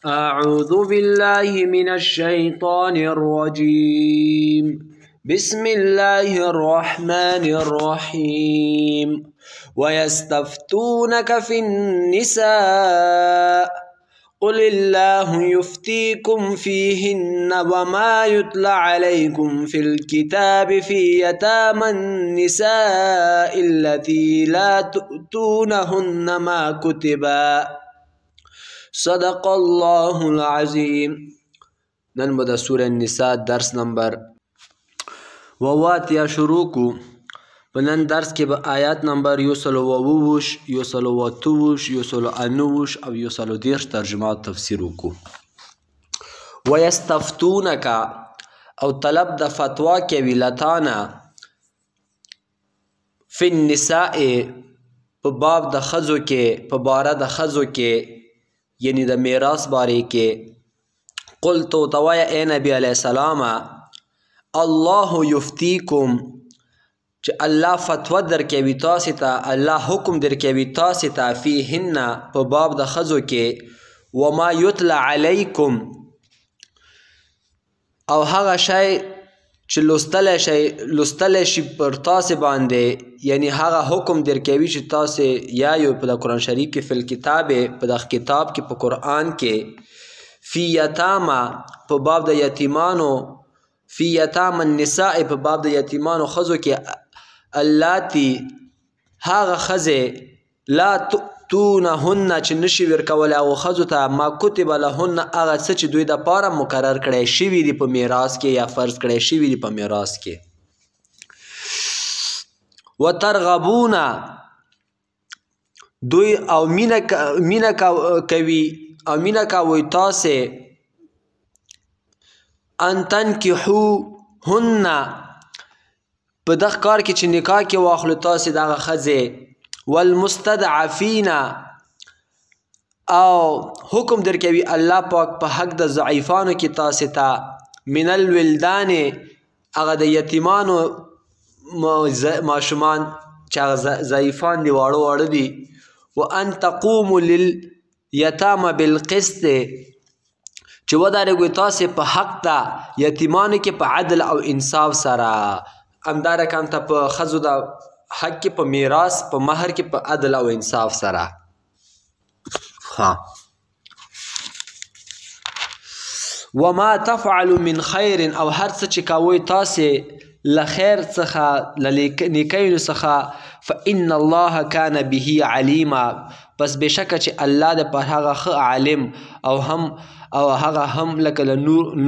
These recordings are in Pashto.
أعوذ بالله من الشيطان الرجيم. بسم الله الرحمن الرحيم. ويستفتونك في النساء قل الله يفتيكم فيهن وما يتلى عليكم في الكتاب في يتامى النساء التي لا تؤتونهن ما كتبا. صدق الله العظیم. نن به د سوره النساء درس نمبر 88 شروع کو. په نن درس کې به آیات نمبر 128 129 او 130 ترجمه او تفسیر وکړو. ويستفتونک او طلب د فتوا کوي لتانا فی النساء په باب د ښځو کې، په باره د ښځو کې، یعنی د میراث باره کې. قل تو توایه ای نبی علیه السلام، الله یفتیکم، چې الله فتوا درکوي تاسې ته، الله حکم درکوي تاسې ته فیهن په باب د ښځو کې، وما یتلی علیکم او هغه شی چې لوستلی شي پر تاسې باندې، یعنی هغه حکم درکوي چې تاسې یایو په د قرآن شریف کې فی الکتاب، په دغه کتاب کې، په قرآن کې. فی یتاما په باب د یتیمانو، فی یتاما النساء په باب د یتیمانو ښځو کې، اللاتی هغه ښځې لا تؤتونهن چې نشي ورکولی هغو ښځو ته ما کتب لهن هغه څه چې دوی دپاره مقرر کړی شوي دي په میراث کې یا فرض کړی شوي دي په میراث کې. وترغبون دوی او مینه کوي او مینه کوئ تاسې ان تنکحوهن په دغه کار کې چې نکاح کې واخلو تاسې دغه ښځې. والمستضعفین او حکم درکوي الله پاک په حق د ضعیفانو کې تاسې ته، من الولدان هغه د یتیمانو ماشومان چې هغه ضعیفان دي، واړه واړه دي. وان تقوموا للیتامى بالقسط چې ودرېږئ تاسې په حق د یتیمانو کې په عدل او انصاف سره. همدارقم ته په ښځو د حق کې په میراث په مهر کې په عدل او انصاف سره. وما تفعلوا من خیر او هر څه چې کوئ تاسې له خیر څخه، له نیکیو څخه، فإن الله کان به علیما، پس بېشکه چې الله د پر هغه ښه عالم او هغه هم لکه له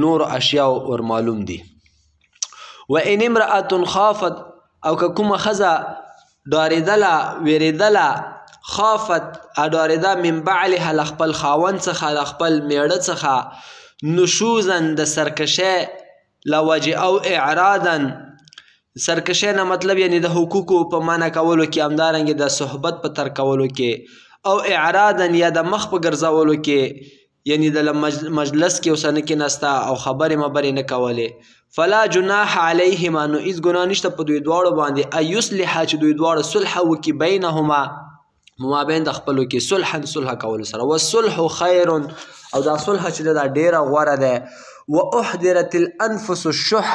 نورو اشیاو ور معلوم دي. وإن امرأة خافت او که کومه ښځه ډارېدله وېرېدله، خافت ډارېده من بعلها له خپل خاوند څخه، له خپل میړه څخه، نشوزا د سرکشۍ له وجې او اعرادا، سرکشۍ نه مطلب یعنی د حقوقو په منع کولو کې، همدارنګې د صحبت په ترک کولو کې، او اعرادا یا د مخ په ګرځولو کې، یعنی د مجلس کې اوسه نه کېناسته او خبرې مبرې نه کولې. فلا جناح علیهما، نو هېڅ ګناه نشته په دوی دواړو باندې، ان یصلحا چې دوی دواړه صلح وکړي، بینهما مابین د خپلو کې، صلح کولو سره. والصلح خیر، او دا صلح چې دا ډیره غوره ده. واحضرت الانفس الشح،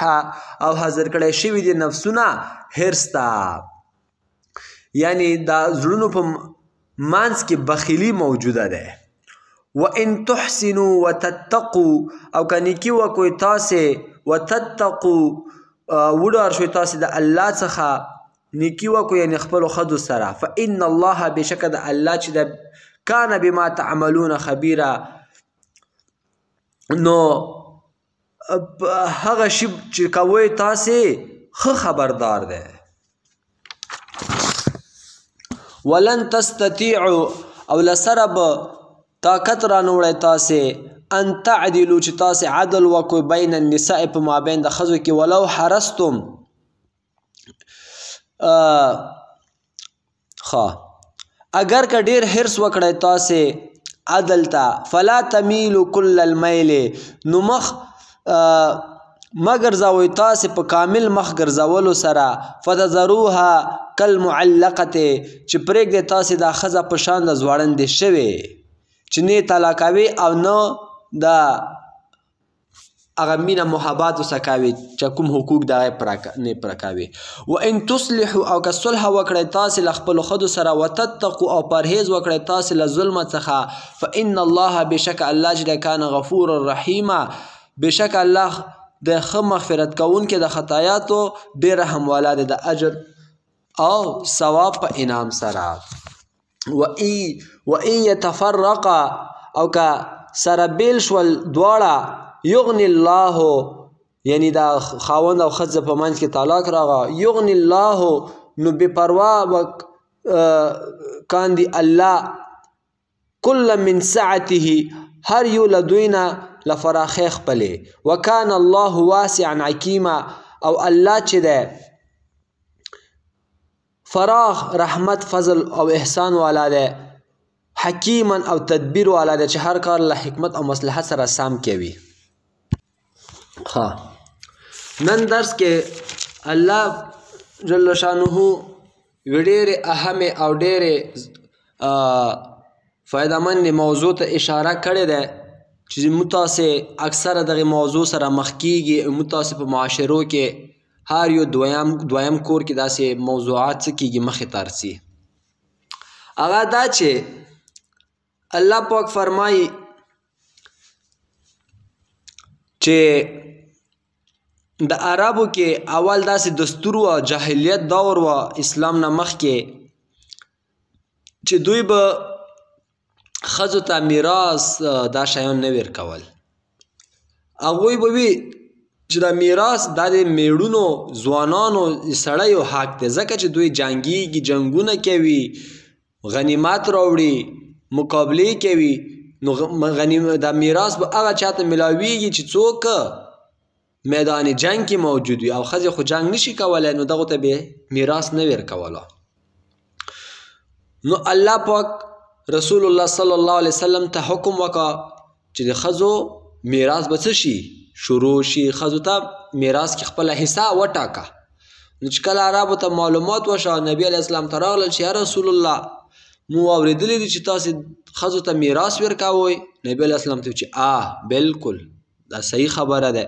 او حاضر کړی شوي دي نفسونه حرص ته، یعنی دا زړونو په منځ کې بخیلي موجوده ده. وان تحسنوا وتتقوا، او که نیکي وکړئ تاسې، وتتقوا وډار شوئ تاسې د الله څخه، نیکي وکړئ یعنې خپلو ښځو سره. فإن الله بېشکه د الله چې د کان بما تعملون خبیره، نو هغه شی چې کوئ تاسې ښه خبردار دی. ولن تستطیعوا او لسره به طاقت رانوړئ تاسې، ان تعدلوا چې تاسې عدل وکړئ بین النساء په مابین د ښځو کې، ولو حرستم اگر که ډیر حرص وکړئ تاسې عدل ته. فلا تمیلوا کل المیل، نو مخ مګرځوئ تاسې په کامل مخ ګرځولو سره. فتذروها کالمعلقة، چې پرېږدئ تاسې دا ښځه په شان د ځوړندې شوې، چې نه یې طلاقوي او نه دا هغه مینه محبت ورسره کوي چې کوم حقوق د هغې نه پوره کوي. وان تصلحوا او که صلح وکړئ تاسې له خپلو ښځو سره وتتقوا او پرهیز وکړئ تاسې له ظلمه څخه فان الله بشک الله چې دی کان غفورا رحیما بشک الله د ښه مغفرت کوونکی د خطایاتو ډېر رحم والا دی د اجر او ثواب په انعام سره. وان یتفرقا او که سره بیل شول دواړه یغنی الله یعنی دا خاوند او ښځه په منځ کې طلاق راغی یغنی الله نو بې پروا کاندي الله کل من سعته هر یو له دوی نه له فراخۍ خپلې وکان الله واسعا حکیما او الله چې دی فراخ رحمت فضل او احسان والا دی حکیما او تدبیر والا دی چې هر کار له حکمت او مصلحت سره سم کوي. نن درس کې الله جل شانه ډېرې اهمې او ډېرې فایدهمند موضوع ته اشاره کړې ده چې موږ تاسې اکثره دغې موضوع سره مخ کیږي. موږ تاسې په معاشرو کې هر یو دویم کور کې داسې موضوعات څه کیږي مخې ته رسي. هغه دا چې الله پاک فرمایي چې د عربو کې اول داسې دستور و جاهلیت دور و اسلام نه مخکې چې دوی به ښځو ته میراث دا شیان نه ورکول. هغوی به وي چې دا میراث دا د میړونو ځوانانو سړیو حق دی ځکه چې دوی جنګیږي جنګونه کوي غنیمت راوړي مقابلې کوي نو دا میراث به هغه چاته ملاویږي چې څوک میدان جنگ کې موجود وي او ښځې خو جنګ نشي کولی نو دغو ته به میراث نه ورکوله. نو الله پاک رسول الله صلی الله علیه وسلم ته حکم وکړه چې د ښځو میراث به څه شي شروع شي ښځو ته میراث کې خپله حصه وټاکه. نو چې کله عربو ته معلومات وشوه نبي علیه السلام ته راغلل چې یا رسول الله مو اورېدلی دي چې تاسې ښځو ته میراث ورکوئ. نبي علیه السلام ته چې بلکل دا صحیح خبره ده.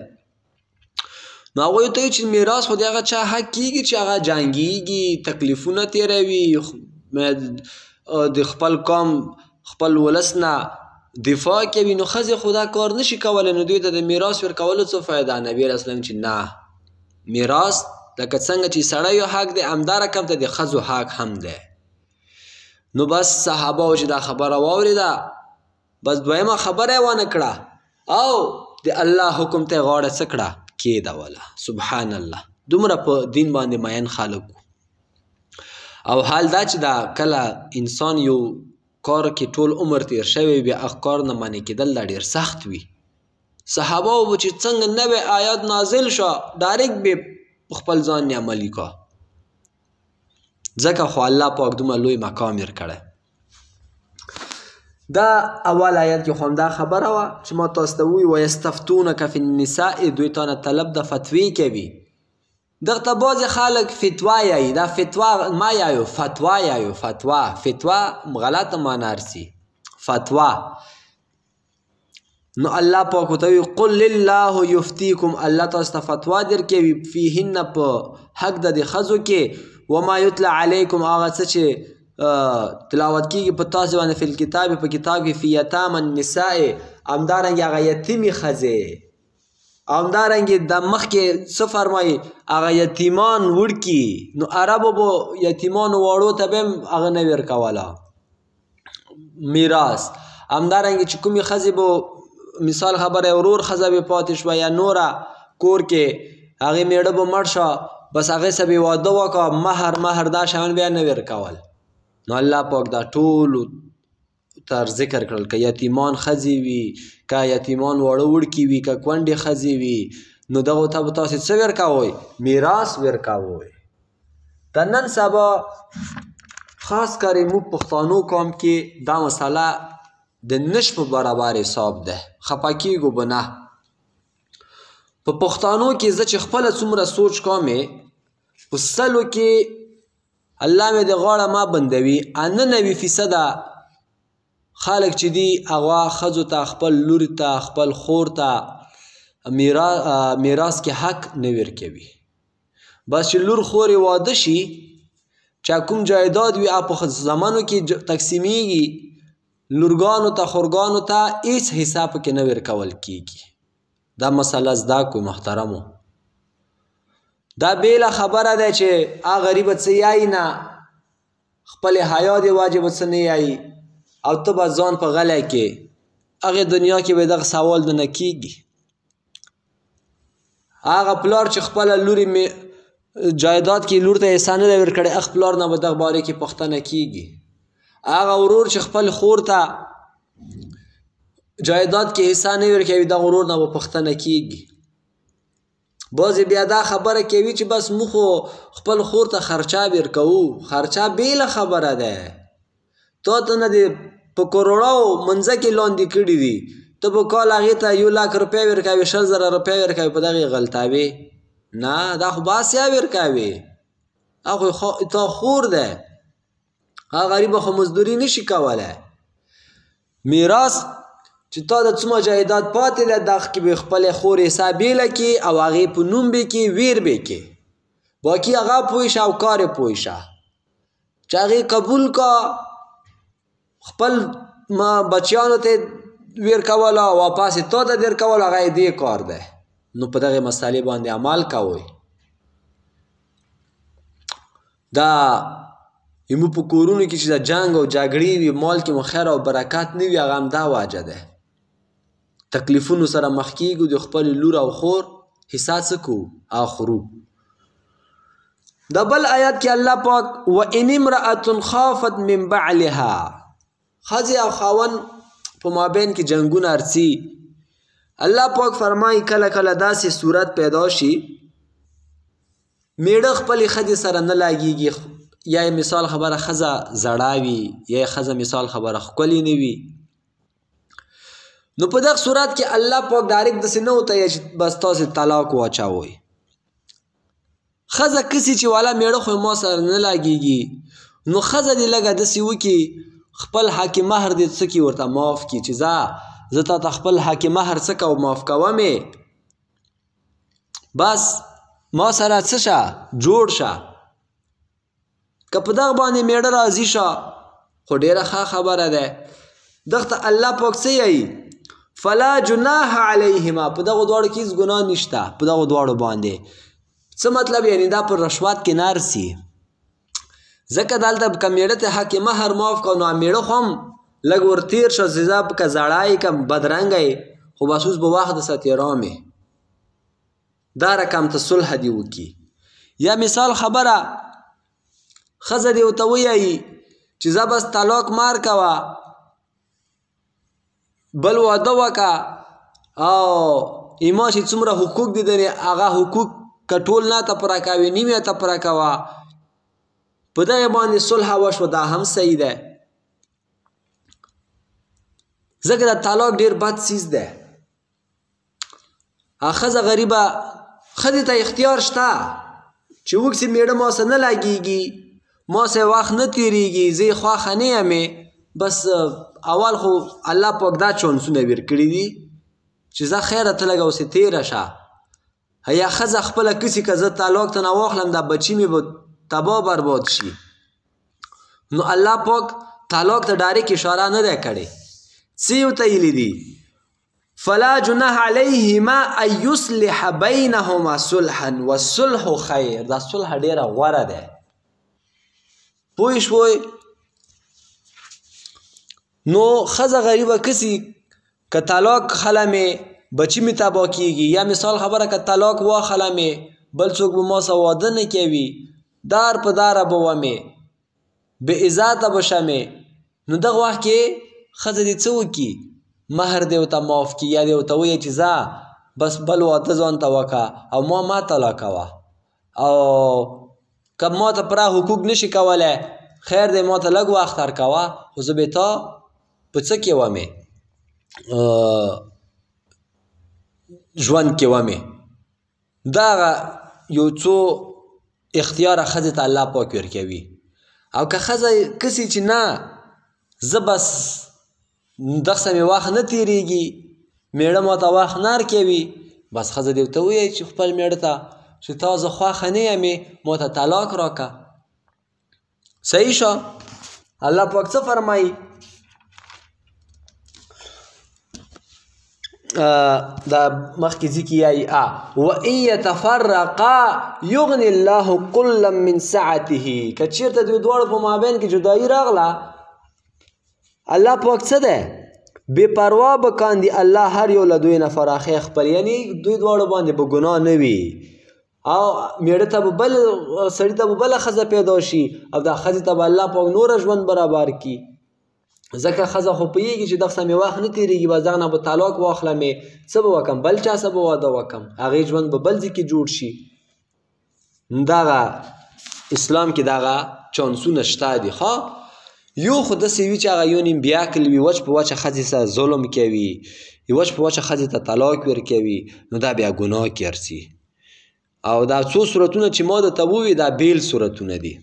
نو هغوی ته وایي چې میراث خو د هغه چا حق کېږي چې هغه جنګیږي تکلیفونه تېروي د خپل قوم خپل ولس نه دفاع کوي نو ښځې خو دا کار نشي کولی نو دوی ته د میراث ورکولو څه فایده. نبي علیه السلام چې نه میراث لکه څنګه چې سړیو حق دی همدا رقم ته د ښځو حق هم دی. نو بس صحابه و چې دا خبره واورېده بس دویمه خبره یې ونه کړه او د الله حکم ته یې غاړه څه کړه کېدوله. سبحان الله دومره په دین باندې مین خلک او حال دا چې دا کله انسان یو کار کې ټول عمر تیر شوی بیا هغه کار نه منې کېدل دا ډېر سخت وي. صحابه و چې څنګه نوی آیات نازل شو ډایرکټ به خپل ځان نه عملي کا ځکه خو الله پاک دومره لوی مقام یې کړی. دا اول آیت کې خو همدا خبره وه چې ما تاسو ته ووایي ویستفتونک فی النساء دوی تا نه طلب د فتوی کوي. دغه ته بعضې خلک فتوا یایي دا فتوا ما یایو فتوا یایو فتوا غلطه معنا رسي فتوا. نو الله پاک ورته وایي قل لله یفتیکم الله تاسو ته فتوا درکوي فیهن په حق د دې ښځو کې وما یتلا علیکم هغه څه چې تلاوت کیږي په تاسو باندې فی الکتاب په کتاب کې فی یتام النساء همدارنګې هغه یتیمې ښځې همدارنګې د مخکې څه فرمایي هغه یتیمان وړکي نو عربو به یتیمانو واړو ته به هم هغه نه ورکوله میراث. همدارنګې چې کومې ښځې به مثال خبره ورور ښځه به پاتې شوه یا نوره کور کې هغې میړه به مړ شوه بس هغې سره به واده وکړه مهر دا شیان بیا نه ورکول. نو الله پاک دا ټولو تر ذکر کړل که یتیمان ښځې وي که یتیمان واړه وړکي وي که کونډې ښځې وي نو دغو ته به تاسې څه ورکوئ میراث ورکوئ. د نن سبا خاص کر موږ پښتانو قوم کې دا مسله د نش په برابر حساب ده خفه کېږو به نه. په پښتانو کې زه چې خپله څومره سوچ کومې په سلو کې الله مې د غاړه ما بندوي 99% خلک چې دي هغه ښځو ته خپل لور ته خپل خور ته میراث کې حق نه ورکوي. بس چې لور خور یې واده شي چا کوم جایداد وي په زمانو کې تقسیمیږي لورګانو ته خورګانو ته هیڅ حصه پکې نه ورکول کیږي. دا مسله زده کړئ محترمو. دا بیله خبره ده چې غریبه څه یایي نه خپل حیا دې واجب څه نه یایي او ته به ځان په غلی کې هغې دنیا کې به دغه سوال نه کیږي. هغه پلار چې خپله لورې جایداد کې لور ته حصه نه ده ورکړې هغه پلار نه به دغه باره کې پوښتنه کیږي. هغه ورور چې خپل خور ته جایداد کې حصه نه ورکوي دغه ورور نه به پوښتنه کیږي. بعضې بیا دا خبره کوي چې بس موږ خو خپل خور ته خرچه ورکوو. خرچه بیله خبره ده. تا ته نه دې په کروړو منځه کې لاندې کړي دي ته به کال هغې ته 1,00,000 روپۍ ورکوې 100,000 روپۍ ورکوې په دغې غلطوې نه. دا خو باسیا ورکوې هغه خو تا خور ده. هغه غریبه خو مزدوري نشي کولی. میراث چې تا د څومره جایداد پاتې ده دغه کې به خپلې خور حصه بیله کړي او هغې په نوم به کړي ویر به کړي باقي هغه پوه شه او کار یې پوه شه چې هغې قبول کا خپل بچیانو ته ویر کوله واپس یې تا ته در کوله هغه یې دې کار ده. نو په دغې مسئلې باندې عمل کوئ. دا زموږ په کورونو کې چې د جنګ او جګړې وي مال کې مو خیر او برکت نه وي هغه همدا وجه ده. تکلیفونو سره مخ کیږو د خپل لور او خور حصه څه کوو خورو. د بل آیات کې الله پاک وان امرأة خافت من بعلها ښځې او خاوند په مابین کې جنګونه ارڅي. الله پاک فرمایي کله کله داسې صورت پیدا شي میړه خپلې ښځې سره نه لګېږي یا مثال خبره ښځه زړه وي یا ښځه مثال خبره ښکلې نه وي. نو په دغه صورت کې الله پاک ډایرکټ داسې نه وتایي چې بس تاسې طلاق واچوئ. ښځه کسي چې والا میړه خو ما سره نه لګېږي نو ښځه دې لږه داسې وکړي خپل حق مهر دې څه کړي ورته معاف کړي چې زه تا ته خپل حق مهر څه کوم معاف کومې بس ما سره څه شه جوړ شه. که په دغه باندې میړه راضي شه خو ډېره ښه خبره ده. دغه ته الله پاک څه یایي فلا جناح علیهما په دغو دواړو کې هېڅ ګناه نشته په دغو دواړو باندې. څه مطلب یعنې دا په رشوت کې نه ارسي ځکه دلته که میړه ته حق مهر معاف کړو نو میړه خو هم لږ ورتېر شه چې زه که زړه یې که بدرنګه یې خو بس اوس به وخت درڅه تېرومې دا رقم ته صلح دې وکړي. یا مثال خبره ښځه دې ورته ووایي چې زه بس طلاق مار کوه بل واده وکړه او ایما چې څومره حقوق دي درې هغه حقوق که ټول نه ته پوره کوې نیم یې ته پوره کوه په دغې باندې صلح وشوه دا هم صحیح ده. ځکه دا طلاق ډېر بد څیز ده. ښځه غریبه ښځې ته اختیار شته چې وکړي میړه ما سره نه لګېږي ما سره وخت نه تېرېږي زه یې خوښه نه یمې بس اول خو الله پاک دا چانسونه ورکړي دي چې زه خیره ته لږه اوسې تېره شه. یا ښځه خپله کسي که زه طلاق ته نه واخلم دا بچي مې به تباه برباد شي. نو الله پاک طلاق ته ډایرکټ اشاره نه دی کړې څه یې ورته ویلي دي فلا جناح علیهما ان یصلح بینهما صلحا والصلح خیر. دا صلح ډېره غوره ده. پوه شوئ. نو ښځه غریبه کسي که طلاق خلمې بچي مې تباه کېږي یا مثال خبره که طلاق واخلمې بل څوک به ما سره واده نه کوي دار په داره به ومې بې عزته به شمې نو دغه وخت کې ښځه دې څه وکړي مهر دې ورته معاف کړي یا دې ورته ووایي چې ځه بس بل واده ځان ته وکړه او ما طلاقوه او که ما ته پوره حقوق نشي کولی خیر دی ما ته لږ وخت ورکوه خو زه به تا په څه کې ومې ژوند کې ومې. دغه یو څو اختیاره ښځې ته الله پاک ورکوي. او که ښځه کسي چې نه زه بس دغسه مې وخت نه تېرېږي، مېړه ماته وخت نه ورکوي، بس ښځه دې ورته ووایي چې خپل مېړه ته چې تا زه خوښه نه یمې ماته طلاق راکړه. صحیح شو. الله پاک څه فرمایي؟ دا مخکې ذکر یایي وَإِن يَتَفَرَّقَا يُغْنِ اللَّهُ كُلًّا مِّن سَعَتِهِ. که چېرته دوی دواړو په مابین کې جدایي راغله، الله پاک څه دی؟ بې پروا به کاندي الله هر یو له دوی نه فراخۍ خپل، یعنی دوی دواړو باندې به ګناه نه وي، او میړه ته به بل سړي ته به بله ښځه پیدا شي، او دا ښځې ته به الله پاک نوره ژوند برابر کړي. ځکه ښځه خو پوهېږي چې دغسه مې وخت نه تېرېږي، بس دغه نه به طلاق واخلمې، څه به وکړم، بل چا سره به واده وکړم، هغې ژوند به بل ځای کې جوړ شي. دغه اسلام کې دغه چانسونه شته دي. ښه، یو خو داسې وي چې هغه یو نیم بیعقل وي، وچ په وچه ښځې سره ظلم کوي، وچ په وچه ښځې ته طلاق ورکوي، نو دا بیا ګناه کې ارسي. او دا څو صورتونه چې ما درته ووي دا بیل صورتونه دي.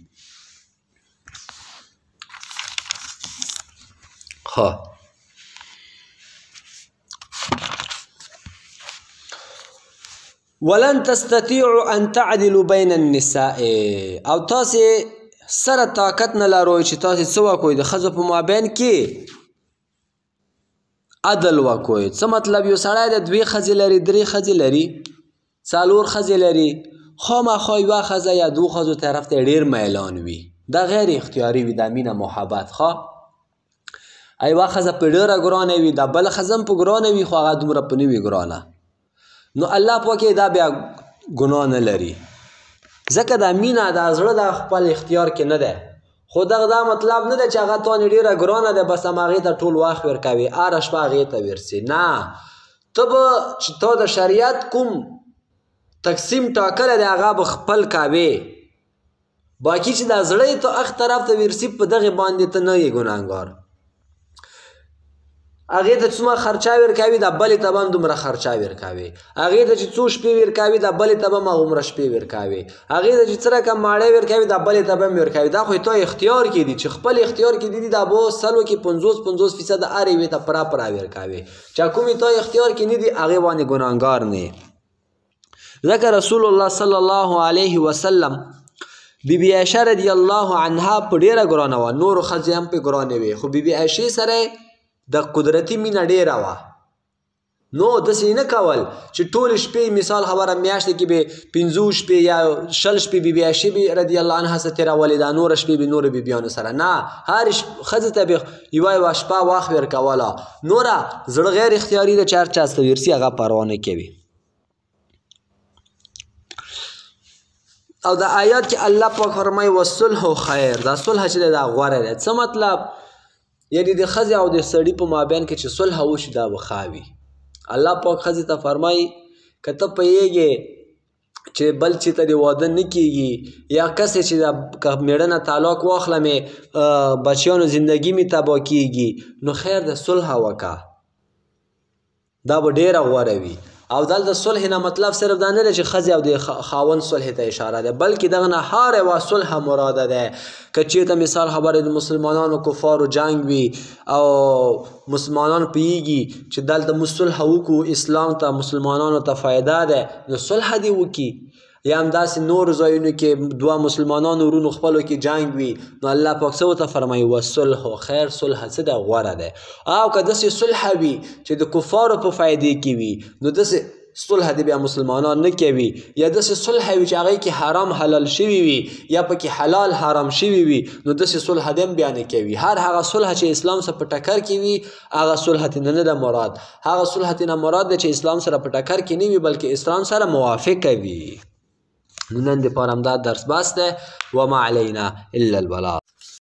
ښه، ولن تستطيعوا ان تعدلوا بين النساء. او تاسې سره طاقت نه لرئ چې تاسې څه وکړئ د ښځو په مابین کې عدل وکړئ. څه مطلب؟ یو سړی د دوې ښځې لري، درې ښځې لري، څلور ښځې لري، خامخا یوه ښځه یا دوو ښځو طرف ته ډېر میلان وي، دا غیر اختیاري وي، دا مینه محبت. ښه، یوه ښځه په ډېره ګرانه وي، دا بله ښځه هم په ګرانه وي، خو هغه دومره په نه وي ګرانه، نو الله پاک دا بیا ګناه نه لري، ځکه دا مینه دا زړه دا خپل اختیار کې نه دی. خو دغه دا مطلب نه دی چې هغه تانې ډېره ګرانه ده بس هم هغې ته ټول وخت ورکوي، هره شپه هغې ته ورسي. نه، ته به چې تا د شریعت کوم تقسیم ټاکلی دی هغه به خپل کوې، باقي چې دا زړه یې ته هغ طرف ته ورسي په دغې باندې ته نه یې ګناهګار. هغې ته څومره خرچه ورکوي دا بلې ته به هم دومره خرچه ورکوي، هغې ته چې څو شپې ورکوي دا بلې ته به هم هغومره شپې ورکوي، هغې ته چې څه رقم ماړی ورکوي دا بلې ته به هم ورکوي. دا خو یې تا اختیار کې دي، چې خپل اختیار کې دي دا به سلو کې 50% هر یوې ته پوره پوره ورکوي، چې کومې تا اختیار کې نه دي هغې باندې ګناهګار نه یې. ځکه رسول الله صلی الله علیه وسلم بی بی عایشه رضی الله عنها په ډېره ګرانه وه، نورو ښځې هم پې ګرانې وې، خو بی بی عایشې سره د قدرتي مینه ډېره وه، نو داسې نه کول چې ټولې شپې مثال خبره میاشتې کې به 50 شپې یا 60 شپې بی بی عایشې رضی الله عنها سره تېرولې، دا نوره شپې به نورو بیبیانو سره نه، هرې ښځې ته به یوه شپه وخت ورکوله، نوره زړه غیر اختیاري ده چې هر چا ته ورسي هغه پروا نه کوي. او د آیات کې الله پاک فرمایي والصلح خیر، دا صلح چې دی دا غوره دی. څه مطلب؟ یعنی د ښځې او د سړي په مابین کې چې صلح وشي دا به ښه وي. الله پاک ښځې ته فرمایي که ته پوهېږې چې بل چې ته د واده نه کېږي یا کسې چې که مېړه نه طلاق واخلمې بچیانو زندګي مې تباه کېږي، نو خیر د صلح وکړه، دا به ډېره غوره وي. او دلته صلح نه مطلب صرف دا نه دی چې ښځې او د خاوند صلح ته اشاره ده، بلکې دغه نه هر یوه صلح مراده ده. که چېرته مثال خبره د مسلمانانو کفارو جنګ وي او مسلمانان پوهېږي چې دلته موږ صلح وکړو، اسلام ته مسلمانانو ته فایده ده، نو صلح دې وکړي. یا همداسې نورو ځایونو کې دوه مسلمانانو ورونو خپلو کې جنګ وي، نو الله پاک څه ورته فرمایي والصلح خیر، صلح څه ده غوره ده. او که داسې صلح وي چې د کفارو په فایدې کې وي، نو داسې صلح دې بیا مسلمانان نه کوي، یا داسې صلح وي چې هغې کې حرام حلال شوي وي یا پکې حلال حرام شوي وي، نو داسې صلح دې هم بیا نه کوي. هر هغه صلح چې اسلام سره په ټکر کې وي هغه صلح ترې نه ده مراد، هغه صلح ترې نه مراد ده چې اسلام سره په ټکر کې نه وي بلکې اسلام سره موافقه وي. نن دپاره همدا درس بس دی، وما علینا الا البلاغ.